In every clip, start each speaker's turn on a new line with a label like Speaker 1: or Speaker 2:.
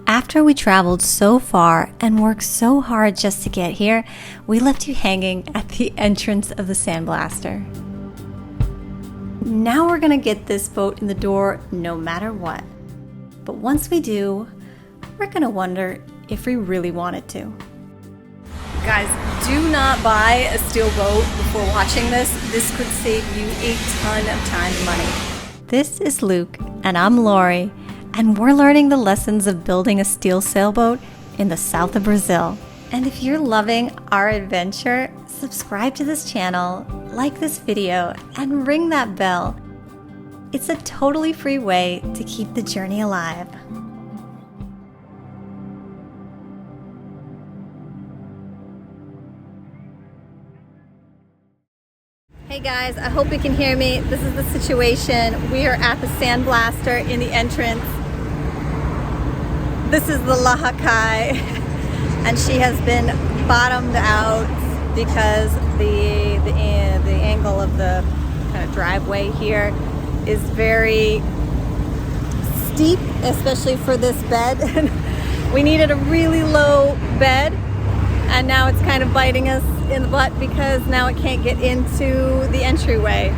Speaker 1: After we traveled so far and worked so hard just to get here, we left you hanging at the entrance of the Sandblaster. Now we're gonna get this boat in the door no matter what. But once we do, we're gonna wonder if we really wanted to. Guys, do not buy a steel boat before watching this. This could save you a ton of time and money. This is Luke, and I'm Lori, and we're learning the lessons of building a steel sailboat in the south of Brazil. And if you're loving our adventure, subscribe to this channel, like this video, and ring that bell. It's a totally free way to keep the journey alive. Hey guys, I hope you can hear me. This is the situation. We are at the Sandblaster in the entrance. This is the LAHAKAI, and she has been bottomed out because the angle of the kind of driveway here is very steep, especially for this bed. We needed a really low bed, and now it's kind of biting us in the butt because now it can't get into the entryway.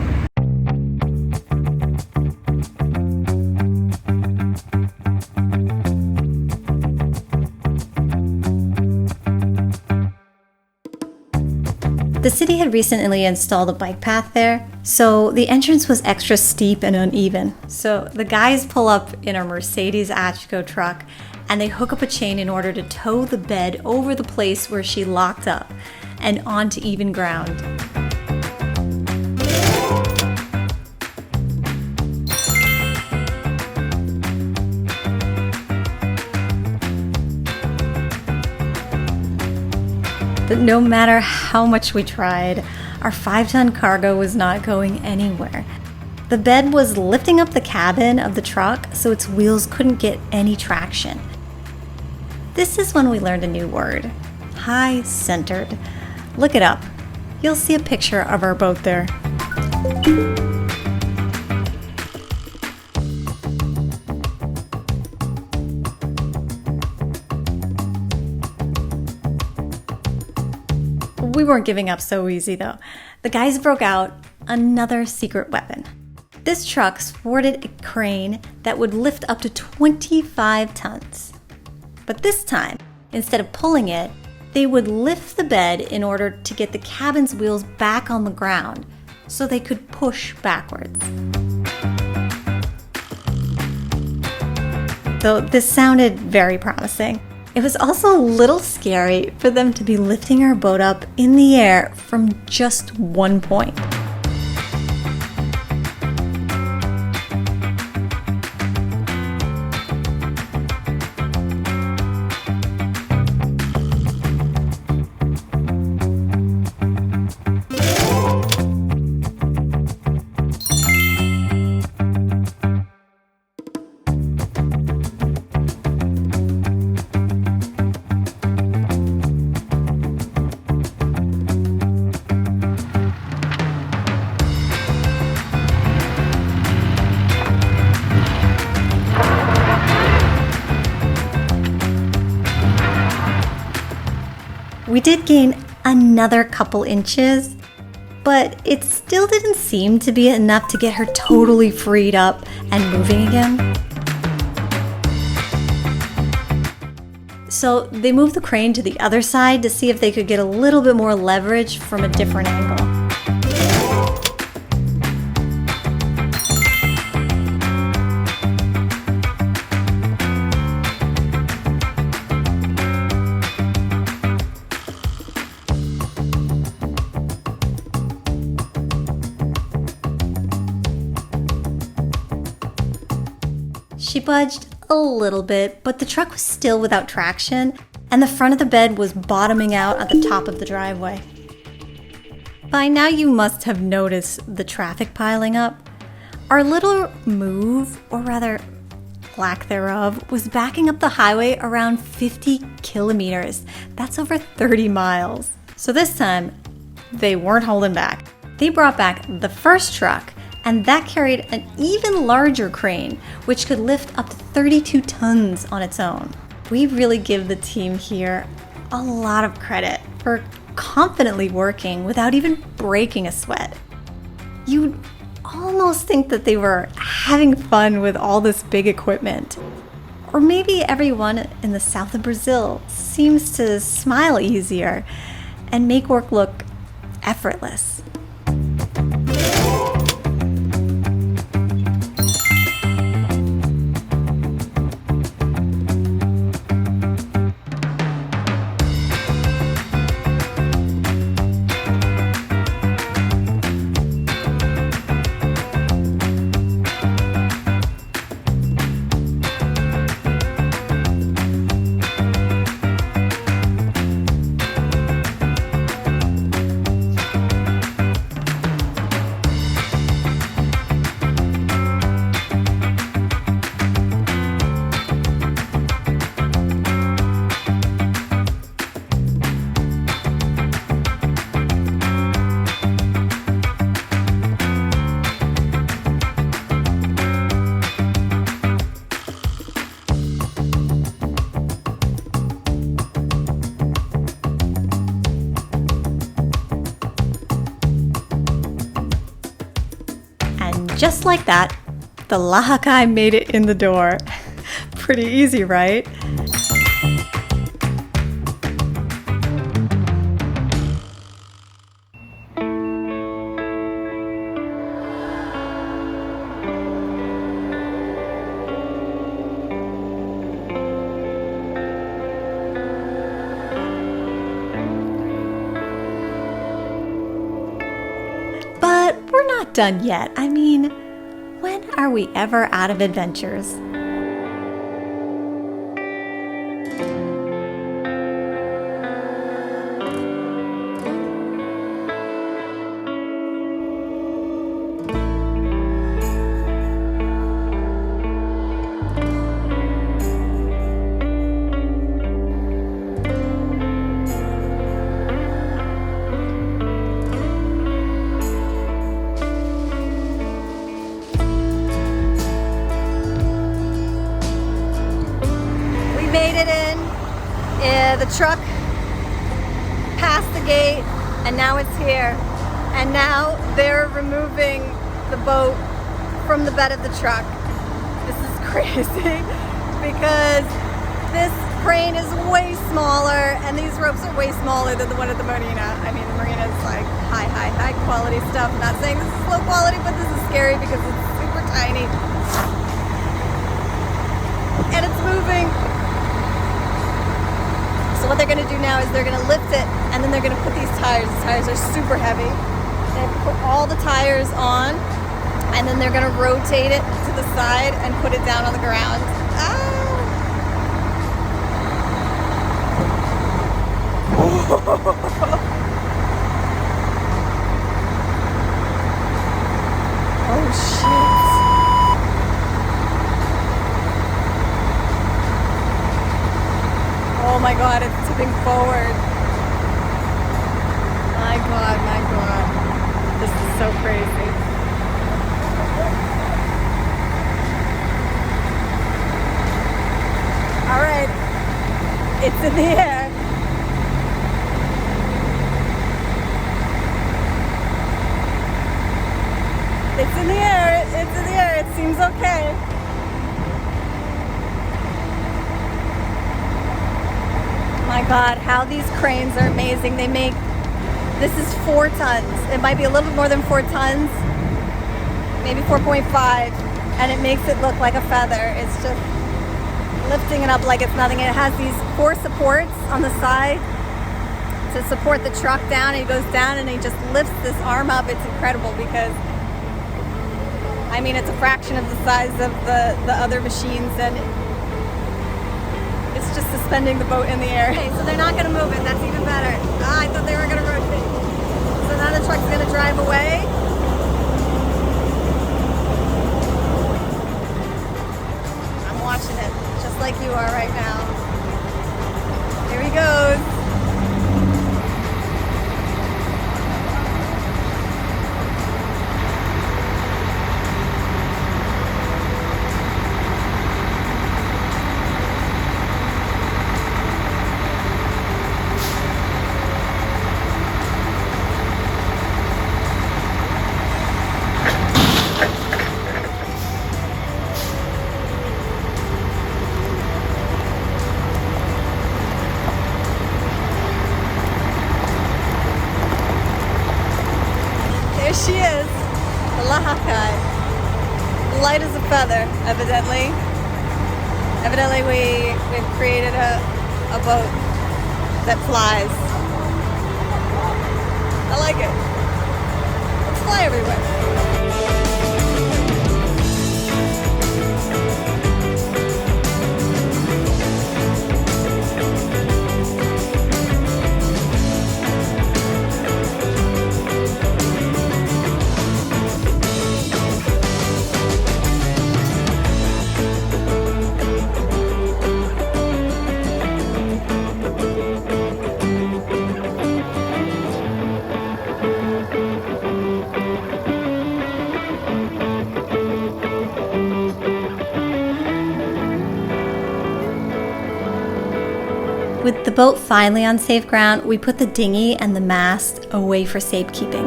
Speaker 1: The city had recently installed a bike path there, so the entrance was extra steep and uneven. So the guys pull up in a Mercedes Ashco truck and they hook up a chain in order to tow the bed over the place where she locked up and onto even ground. But no matter how much we tried, our 5-ton cargo was not going anywhere. The bed was lifting up the cabin of the truck, so its wheels couldn't get any traction. This is when we learned a new word: high-centered. Look it up. You'll see a picture of our boat there. We weren't giving up so easy though. The guys broke out another secret weapon. This truck sported a crane that would lift up to 25 tons. But this time, instead of pulling it, they would lift the bed in order to get the cabin's wheels back on the ground so they could push backwards. Though this sounded very promising, it was also a little scary for them to be lifting our boat up in the air from just one point. We did gain another couple inches, but it still didn't seem to be enough to get her totally freed up and moving again. So they moved the crane to the other side to see if they could get a little bit more leverage from a different angle. She budged a little bit, but the truck was still without traction, and the front of the bed was bottoming out at the top of the driveway. By now you must have noticed the traffic piling up. Our little move, or rather lack thereof, was backing up the highway around 50 kilometers. That's over 30 miles. So this time, they weren't holding back. They brought back the first truck And that carried an even larger crane, which could lift up to 32 tons on its own. We really give the team here a lot of credit for confidently working without even breaking a sweat. You'd almost think that they were having fun with all this big equipment. Or maybe everyone in the south of Brazil seems to smile easier and make work look effortless. Just like that, the LAHAKAI made it in the door. Pretty easy, right? But we're not done yet. I mean, when are we ever out of adventures? The truck passed the gate and now it's here, and now they're removing the boat from the bed of the truck. This is crazy because this crane is way smaller and these ropes are way smaller than the one at the marina. I mean, the marina is like high quality stuff. I'm not saying this is low quality, but this is scary because it's super tiny and it's moving. So what they're going to do now is they're going to lift it and then they're going to put these tires. The tires are super heavy. They put all the tires on and then they're going to rotate it to the side and put it down on the ground. Oh shit. Oh my god, it's tipping forward. My god. This is so crazy. Alright, it's in the air. It's in the air, it seems okay. My god, how these cranes are amazing. This is 4 tons. It might be a little bit more than 4 tons, maybe 4.5, and it makes it look like a feather. It's just lifting it up like it's nothing. It has these 4 supports on the side to support the truck down. He goes down and he just lifts this arm up. It's incredible because, I mean, it's a fraction of the size of the other machines, and it's just suspending the boat in the air. Okay, so they're not going to move it. That's even better. I thought they were going to rotate. So now the truck's going to drive away. I'm watching it, just like you are right now. Here he goes. light as a feather, evidently. Evidently we've created a boat that flies. I like it. Let's fly everywhere. With the boat finally on safe ground, we put the dinghy and the mast away for safekeeping.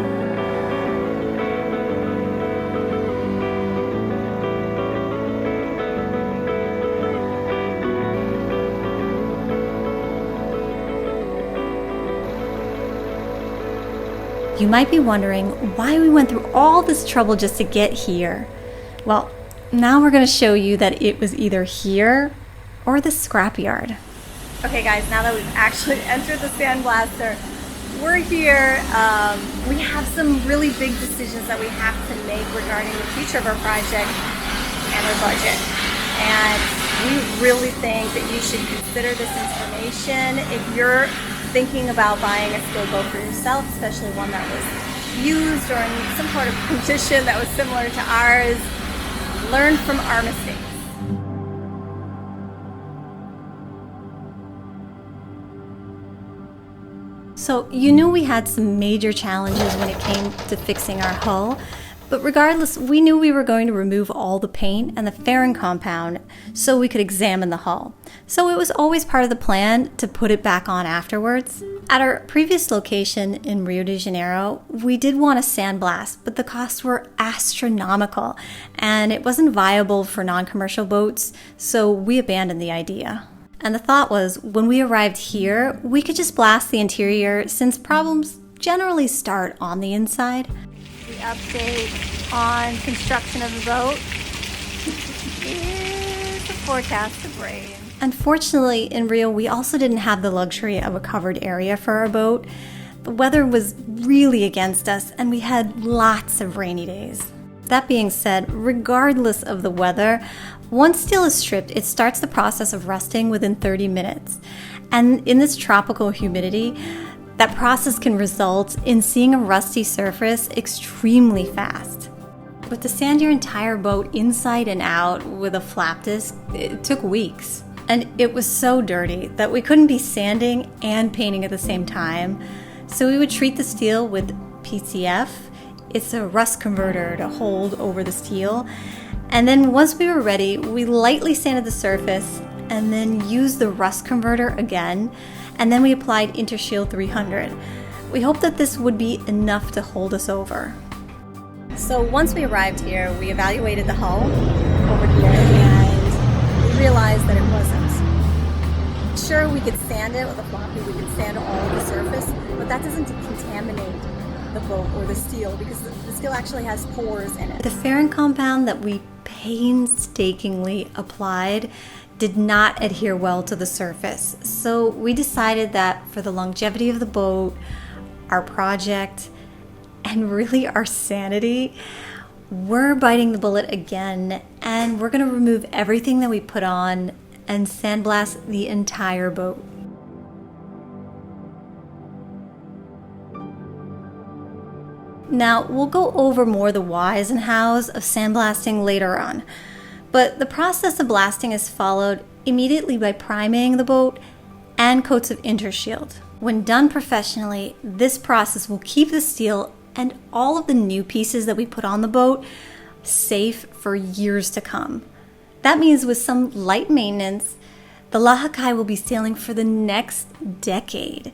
Speaker 1: You might be wondering why we went through all this trouble just to get here. Well, now we're going to show you that it was either here or the scrapyard. Okay guys, now that we've actually entered the Sandblaster, we're here. We have some really big decisions that we have to make regarding the future of our project and our budget. And we really think that you should consider this information if you're thinking about buying a steel boat for yourself, especially one that was used or in some sort of condition that was similar to ours. Learn from our mistakes. So you knew we had some major challenges when it came to fixing our hull, but regardless, we knew we were going to remove all the paint and the fairing compound so we could examine the hull. So it was always part of the plan to put it back on afterwards. At our previous location in Rio de Janeiro, we did want to sandblast, but the costs were astronomical and it wasn't viable for non-commercial boats, so we abandoned the idea. And the thought was, when we arrived here, we could just blast the interior since problems generally start on the inside. The update on construction of the boat is a forecast of rain. Unfortunately, in Rio, we also didn't have the luxury of a covered area for our boat. The weather was really against us, and we had lots of rainy days. That being said, regardless of the weather, once steel is stripped, it starts the process of rusting within 30 minutes. And in this tropical humidity, that process can result in seeing a rusty surface extremely fast. But to sand your entire boat inside and out with a flap disc, it took weeks. And it was so dirty that we couldn't be sanding and painting at the same time. So we would treat the steel with PCF. It's a rust converter to hold over the steel. And then once we were ready, we lightly sanded the surface and then used the rust converter again. And then we applied Intershield 300. We hoped that this would be enough to hold us over. So once we arrived here, we evaluated the hull over here and we realized that it wasn't. Sure, we could sand it with a floppy, we could sand all of the surface, but that doesn't contaminate the boat or the steel because the steel actually has pores in it. The fairing compound that we painstakingly applied did not adhere well to the surface. So we decided that for the longevity of the boat, our project, and really our sanity, we're biting the bullet again and we're going to remove everything that we put on and sandblast the entire boat. Now, we'll go over more the whys and hows of sandblasting later on, but the process of blasting is followed immediately by priming the boat and coats of Intershield. When done professionally, this process will keep the steel and all of the new pieces that we put on the boat safe for years to come. That means with some light maintenance, the LAHAKAI will be sailing for the next decade.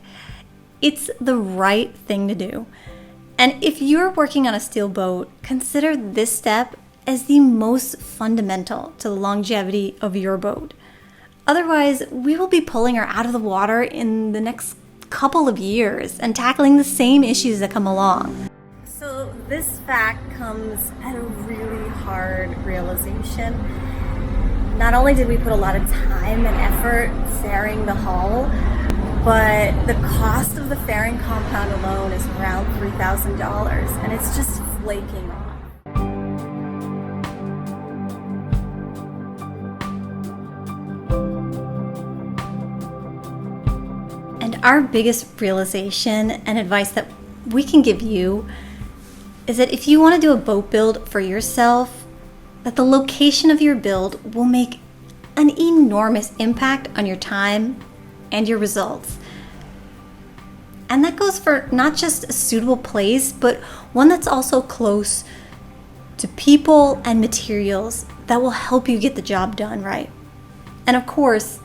Speaker 1: It's the right thing to do. And if you're working on a steel boat, consider this step as the most fundamental to the longevity of your boat. Otherwise, we will be pulling her out of the water in the next couple of years and tackling the same issues that come along. So this fact comes at a really hard third realization. Not only did we put a lot of time and effort fairing the hull, but the cost of the fairing compound alone is around $3,000, and it's just flaking off. And our biggest realization and advice that we can give you is that if you want to do a boat build for yourself, that the location of your build will make an enormous impact on your time and your results. And that goes for not just a suitable place, but one that's also close to people and materials that will help you get the job done right. And of course,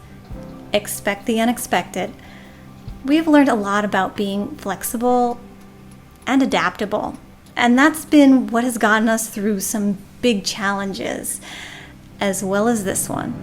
Speaker 1: expect the unexpected. We have learned a lot about being flexible and adaptable. And that's been what has gotten us through some big challenges, as well as this one.